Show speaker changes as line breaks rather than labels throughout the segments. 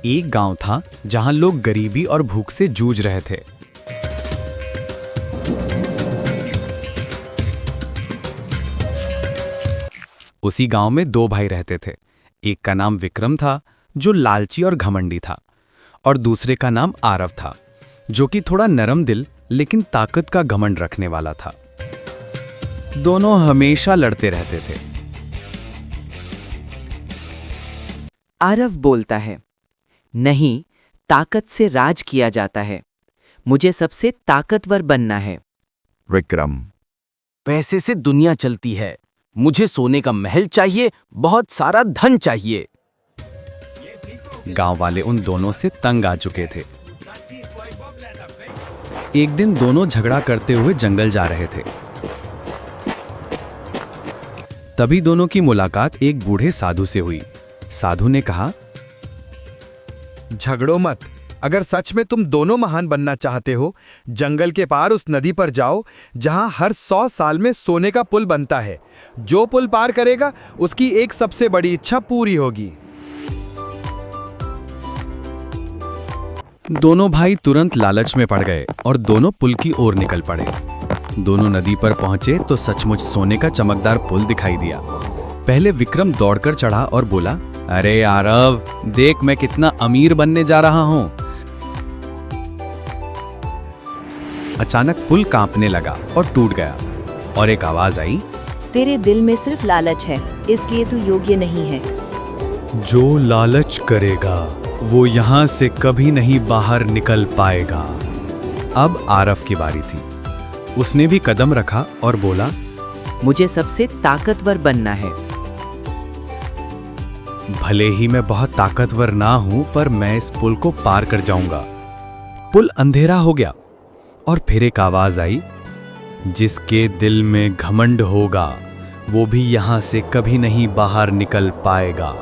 एक गांव था जहां लोग गरीबी और भूख से जूझ रहे थे। उसी गांव में दो भाई रहते थे। एक का नाम विक्रम था, जो लालची और घमंडी था, और दूसरे का नाम आरव था, जो कि थोड़ा नरम दिल लेकिन ताकत का घमंड रखने वाला था। दोनों हमेशा लड़ते रहते थे।
आरव बोलता है, नहीं, ताकत से राज किया जाता है। मुझे सबसे ताकतवर बनना है।
विक्रम,
पैसे से दुनिया चलती है। मुझे सोने का महल चाहिए, बहुत सारा धन चाहिए।
गांव वाले उन दोनों से तंग आ चुके थे। एक दिन दोनों झगड़ा करते हुए जंगल जा रहे थे। तभी दोनों की मुलाकात एक बूढ़े साधु से हुई। साधु ने कहा,
झगड़ो मत। अगर सच में तुम दोनों महान बनना चाहते हो, जंगल के पार उस नदी पर जाओ जहां हर 100 साल में सोने का पुल बनता है। जो पुल पार करेगा उसकी एक सबसे बड़ी इच्छा पूरी होगी।
दोनों भाई तुरंत लालच में पड़ गए और दोनों पुल की ओर निकल पड़े। दोनों नदी पर पहुंचे तो सचमुच सोने का चमकदार पुल दिखाई दिया। पहले विक्रम दौड़कर चढ़ा और बोला, अरे आरव, देख मैं कितना अमीर बनने जा रहा हूं। अचानक पुल कांपने लगा और टूट गया और एक आवाज आई,
तेरे दिल में सिर्फ लालच है, इसलिए तू योग्य नहीं है।
जो लालच करेगा वो यहां से कभी नहीं बाहर निकल पाएगा। अब आरव की बारी थी। उसने भी कदम रखा और बोला,
मुझे सबसे ताकतवर बनना है।
भले ही मैं बहुत ताकतवर ना हूं, पर मैं इस पुल को पार कर जाऊंगा। पुल अंधेरा हो गया और फिर एक आवाज आई, जिसके दिल में घमंड होगा वो भी यहां से कभी नहीं बाहर निकल पाएगा।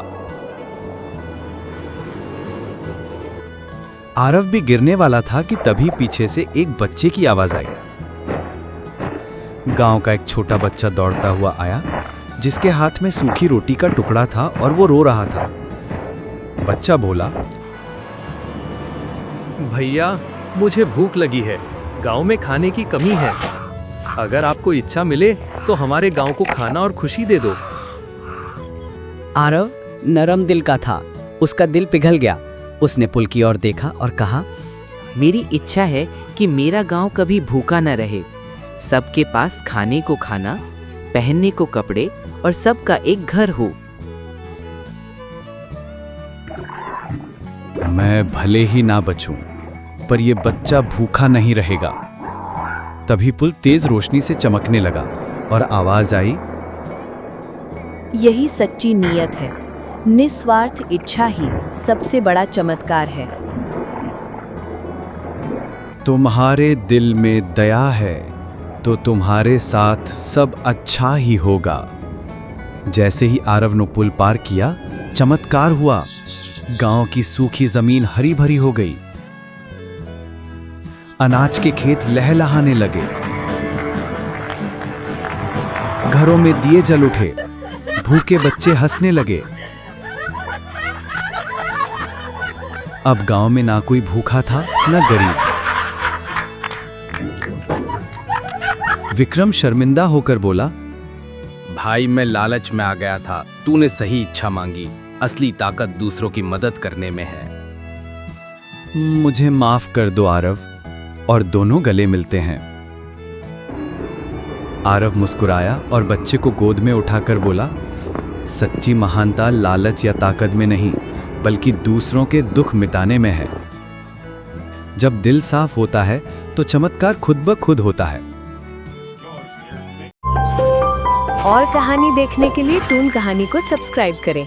आरव भी गिरने वाला था कि तभी पीछे से एक बच्चे की आवाज आई। गांव का एक छोटा बच्चा दौड़ता हुआ आया, जिसके हाथ में सूखी रोटी का टुकड़ा था और वो रो रहा था। बच्चा बोला,
भैया, मुझे भूख लगी है। गांव में खाने की कमी है। अगर आपको इच्छा मिले तो हमारे गांव को खाना और खुशी दे दो।
आरव नरम दिल का था। उसका दिल पिघल गया। उसने पुल की ओर देखा और कहा,
मेरी इच्छा है कि मेरा गांव कभी भूखा न रहे। सबके पास खाने को खाना, पहनने को कपड़े और सबका एक घर हो।
मैं भले ही ना बचूं, पर यह बच्चा भूखा नहीं रहेगा। तभी पुल तेज रोशनी से चमकने लगा और आवाज आई,
यही सच्ची नीयत है। निस्वार्थ इच्छा ही सबसे बड़ा चमत्कार है।
तुम्हारे दिल में दया है तो तुम्हारे साथ सब अच्छा ही होगा। जैसे ही आरव ने पुल पार किया, चमत्कार हुआ। गांव की सूखी जमीन हरी भरी हो गई। अनाज के खेत लहलहाने लगे। घरों में दिए जल उठे। भूखे बच्चे हंसने लगे। अब गांव में ना कोई भूखा था ना गरीब। विक्रम शर्मिंदा होकर बोला,
भाई, मैं लालच में आ गया था। तूने सही इच्छा मांगी। असली ताकत दूसरों की मदद करने में है।
मुझे माफ कर दो आरव। और दोनों गले मिलते हैं। आरव मुस्कुराया और बच्चे को गोद में उठाकर बोला, सच्ची महानता लालच या ताकत में नहीं, बल्कि दूसरों के दुख मिटाने में है। जब दिल साफ होता है तो चमत्कार खुद ब खुद होता है।
और कहानी देखने के लिए टून कहानी को सब्सक्राइब करें।